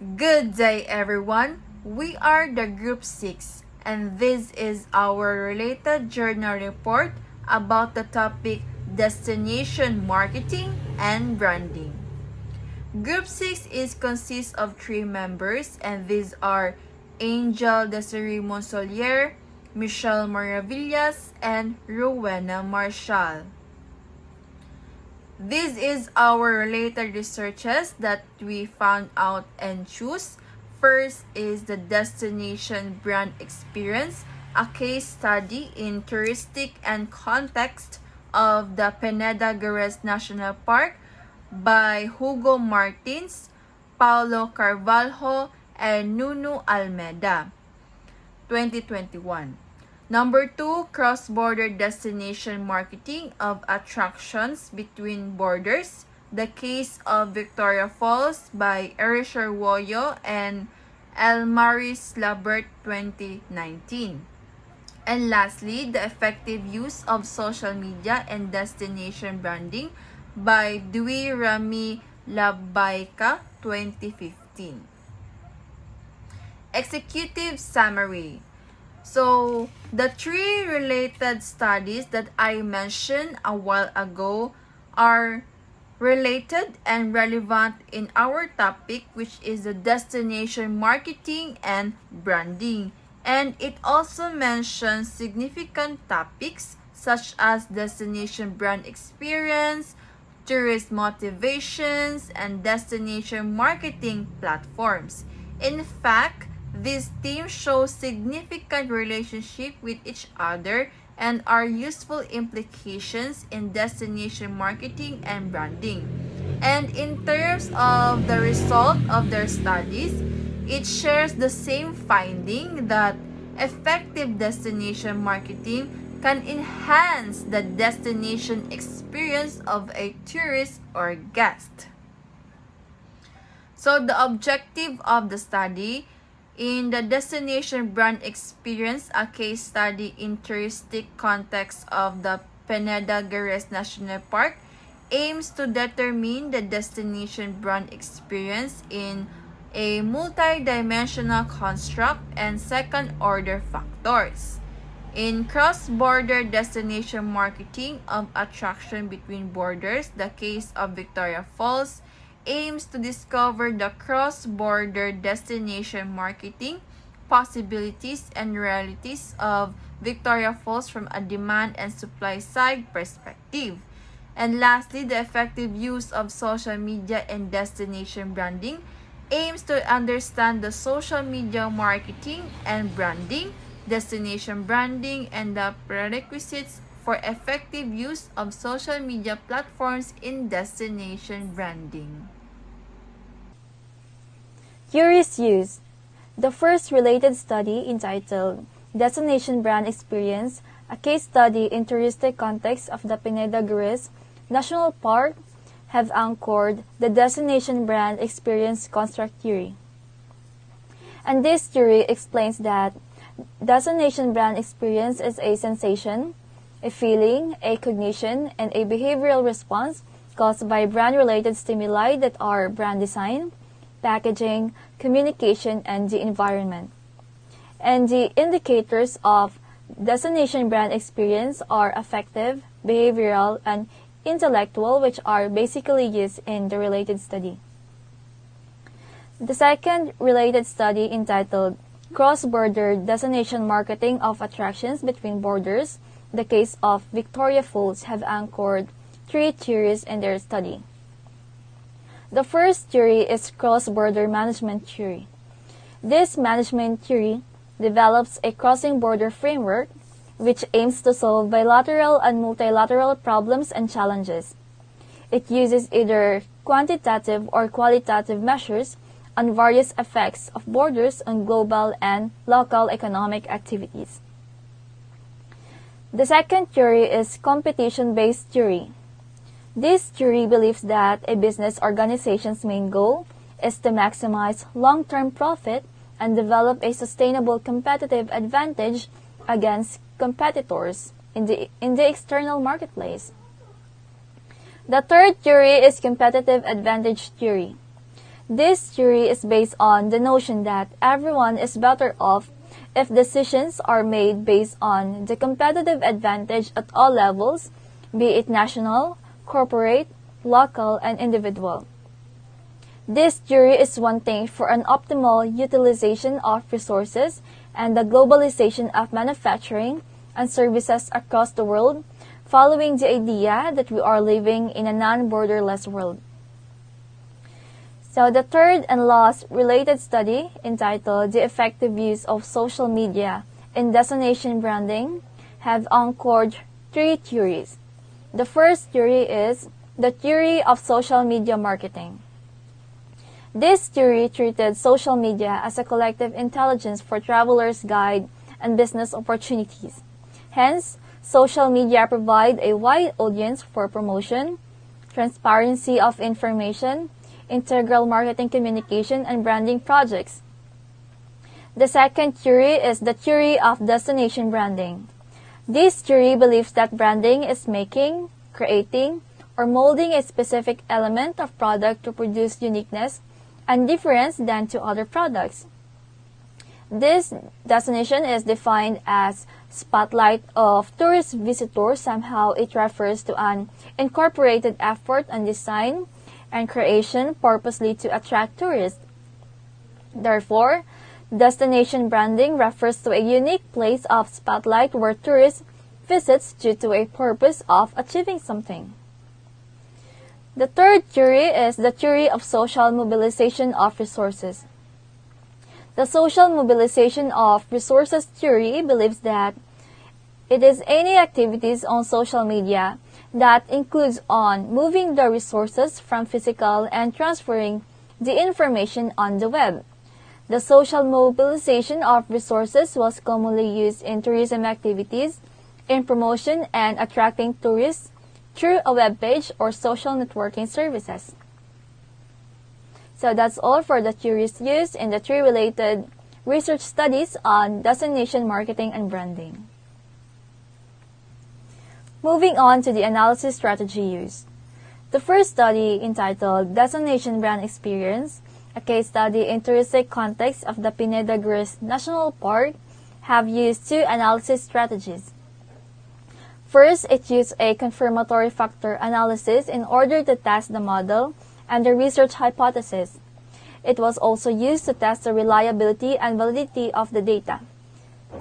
Good day, everyone. We are the Group 6, and this is our related journal report about the topic Destination Marketing and Branding. Group 6 consists of 3 members, and these are Angel Desiree Monsolier, Michelle Maravillas, and Rowena Marshall. This is our related researches that we found out and choose. First is the Destination Brand Experience, a case study in touristic and context of the Peneda Gires National Park by Hugo Martins, Paulo Carvalho, and Nuno Almeida, 2021. Number 2, cross-border destination marketing of attractions between borders. The case of Victoria Falls by Eric Arroyo and Elmaris Labert, 2019. And lastly, the effective use of social media and destination branding by Dwi Rami Labaika, 2015. Executive summary. So, the 3 related studies that I mentioned a while ago are related and relevant in our topic, which is the destination marketing and branding. And it also mentions significant topics such as destination brand experience, tourist motivations, and destination marketing platforms. In fact, these themes show significant relationship with each other and are useful implications in destination marketing and branding. And in terms of the result of their studies, it shares the same finding that effective destination marketing can enhance the destination experience of a tourist or guest. So the objective of the study: in the destination brand experience, a case study in touristic context of the Peneda Gires National Park aims to determine the destination brand experience in a multi-dimensional construct and second-order factors. In cross-border destination marketing of attraction between borders, the case of Victoria Falls aims to discover the cross-border destination marketing possibilities and realities of Victoria Falls from a demand and supply side perspective. And lastly, the effective use of social media and destination branding aims to understand the social media marketing and branding, destination branding, and the prerequisites for effective use of social media platforms in destination branding. Curious use. The first related study, entitled Destination Brand Experience, a case study in touristic context of the Peneda Gires National Park, have anchored the destination brand experience construct theory. And this theory explains that destination brand experience is a sensation, a feeling, a cognition, and a behavioral response caused by brand-related stimuli that are brand design, packaging, communication, and the environment. And the indicators of destination brand experience are affective, behavioral, and intellectual, which are basically used in the related study. The second related study, entitled Cross-Border Destination Marketing of Attractions Between Borders, the case of Victoria Falls, have anchored 3 theories in their study. The first theory is cross-border management theory. This management theory develops a crossing-border framework which aims to solve bilateral and multilateral problems and challenges. It uses either quantitative or qualitative measures on various effects of borders on global and local economic activities. The second theory is competition-based theory. This theory believes that a business organization's main goal is to maximize long-term profit and develop a sustainable competitive advantage against competitors in the external marketplace. The third theory is competitive advantage theory. This theory is based on the notion that everyone is better off if decisions are made based on the competitive advantage at all levels, be it national, corporate, local, and individual. This theory is wanting for an optimal utilization of resources and the globalization of manufacturing and services across the world, following the idea that we are living in a non-borderless world. So the third and last related study, entitled The Effective Use of Social Media in Destination Branding, have anchored three theories. The first theory is the theory of social media marketing. This theory treated social media as a collective intelligence for travelers' guide and business opportunities. Hence, social media provide a wide audience for promotion, transparency of information, integral marketing communication, and branding projects. The second theory is the theory of destination branding. This theory believes that branding is making, creating, or molding a specific element of product to produce uniqueness and difference than to other products. This destination is defined as spotlight of tourist visitors. Somehow it refers to an incorporated effort on design and creation purposely to attract tourists. Therefore, destination branding refers to a unique place of spotlight where tourists visits due to a purpose of achieving something. The third theory is the theory of social mobilization of resources. The social mobilization of resources theory believes that it is any activities on social media that includes on moving the resources from physical and transferring the information on the web. The social mobilization of resources was commonly used in tourism activities, in promotion and attracting tourists through a web page or social networking services. So that's all for the theories used in the three related research studies on destination marketing and branding. Moving on to the analysis strategy used. The first study, entitled Destination Brand Experience, a case study in touristic context of the Pineda Gris National Park, have used two analysis strategies. First, it used a confirmatory factor analysis in order to test the model and the research hypothesis. It was also used to test the reliability and validity of the data.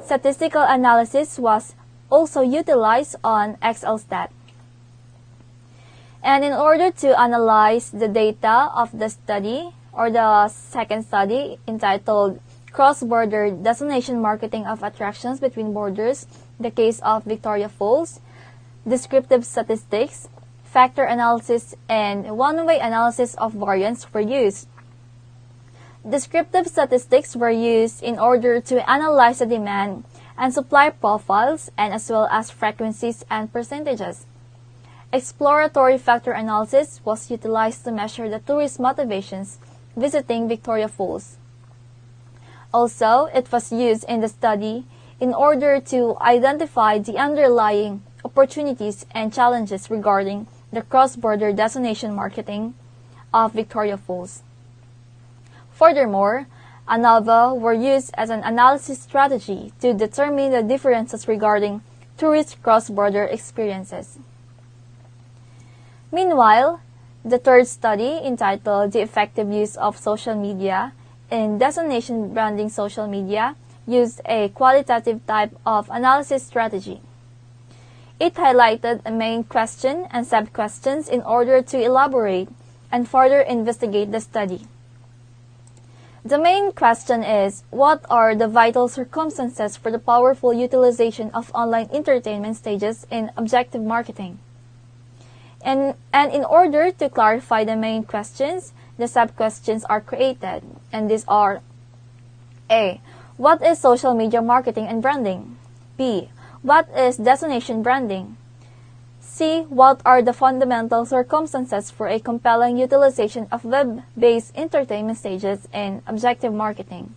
Statistical analysis was also utilized on XLStat. And in order to analyze the data of the study, or the second study, entitled Cross-Border Destination Marketing of Attractions Between Borders, the case of Victoria Falls, descriptive statistics, factor analysis, and one-way analysis of variance were used. Descriptive statistics were used in order to analyze the demand and supply profiles, and as well as frequencies and percentages. Exploratory factor analysis was utilized to measure the tourist motivations visiting Victoria Falls. Also, it was used in the study in order to identify the underlying opportunities and challenges regarding the cross-border destination marketing of Victoria Falls. Furthermore, ANOVA were used as an analysis strategy to determine the differences regarding tourist cross-border experiences. Meanwhile, the third study, entitled The Effective Use of Social Media in Destination Branding Social Media, used a qualitative type of analysis strategy. It highlighted a main question and sub-questions in order to elaborate and further investigate the study. The main question is, what are the vital circumstances for the powerful utilization of online entertainment stages in objective marketing? And in order to clarify the main questions, the sub-questions are created, and these are: A. What is social media marketing and branding? B. What is destination branding? C. What are the fundamental circumstances for a compelling utilization of web-based entertainment stages in objective marketing?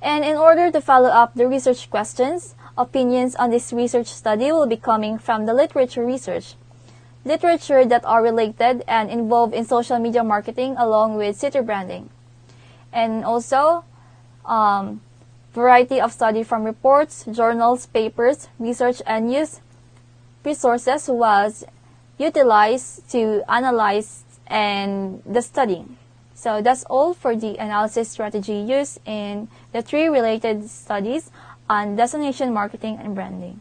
And in order to follow up the research questions, opinions on this research study will be coming from the literature research. literature that are related and involved in social media marketing along with city branding. And also, variety of study from reports, journals, papers, research, and news resources was utilized to analyze and the study. So that's all for the analysis strategy used in the 3 related studies on destination marketing and branding.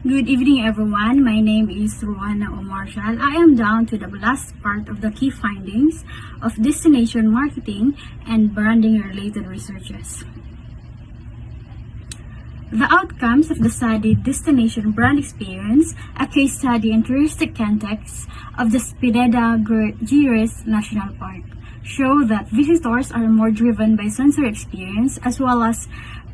Good evening, everyone. My name is Ruana Omarshal. I am down to the last part of the key findings of destination marketing and branding related researches. The outcomes of the study Destination Brand Experience, a case study in touristic context of the Pineda Gires National Park, show that visitors are more driven by sensory experience as well as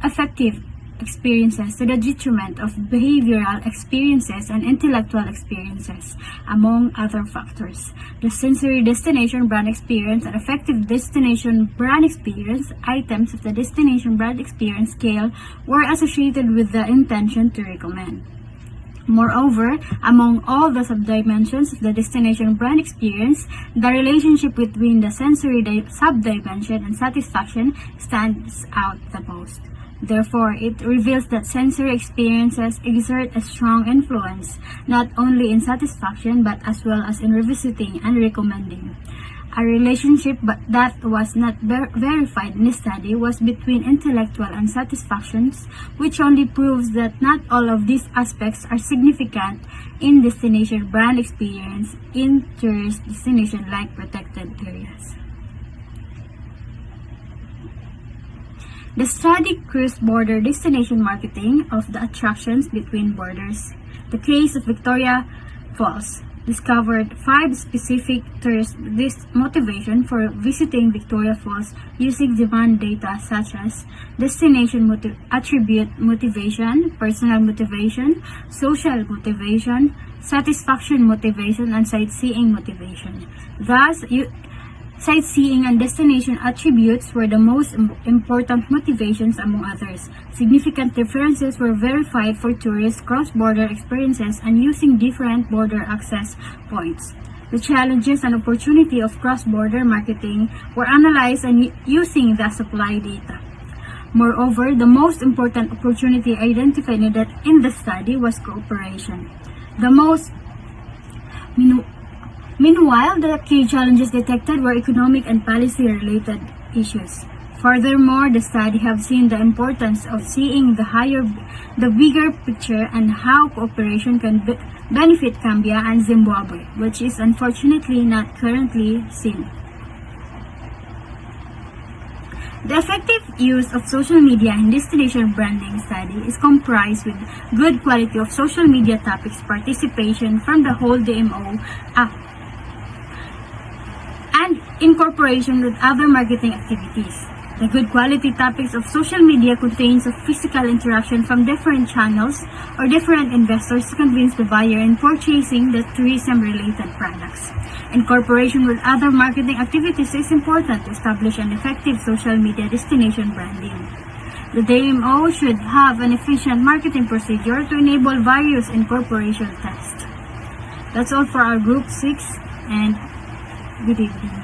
affective experiences to the detriment of behavioral experiences and intellectual experiences, among other factors. The sensory destination brand experience and affective destination brand experience items of the destination brand experience scale were associated with the intention to recommend. Moreover, among all the subdimensions of the destination brand experience, the relationship between the sensory subdimension and satisfaction stands out the most. Therefore, it reveals that sensory experiences exert a strong influence, not only in satisfaction but as well as in revisiting and recommending. A relationship that was not verified in the study was between intellectual and satisfactions, which only proves that not all of these aspects are significant in destination brand experience in tourist destination like protected areas. The study cross-border destination marketing of the attractions between borders. The case of Victoria Falls discovered 5 specific tourist motivation for visiting Victoria Falls using demand data such as destination attribute motivation, personal motivation, social motivation, satisfaction motivation, and sightseeing motivation. Thus, sightseeing and destination attributes were the most important motivations among others. Significant differences were verified for tourists' cross-border experiences and using different border access points. The challenges and opportunity of cross-border marketing were analyzed and using the supply data. Moreover, the most important opportunity identified in the study was cooperation. Meanwhile, the key challenges detected were economic and policy-related issues. Furthermore, the study have seen the importance of seeing the bigger picture and how cooperation can benefit Gambia and Zimbabwe, which is unfortunately not currently seen. The effective use of social media in destination branding study is comprised with good quality of social media topics participation from the whole DMO and incorporation with other marketing activities. The good quality topics of social media contains a physical interaction from different channels or different investors to convince the buyer in purchasing the tourism-related products. Incorporation with other marketing activities is important to establish an effective social media destination branding. The DMO should have an efficient marketing procedure to enable various incorporation tests. That's all for our Group 6 and good evening.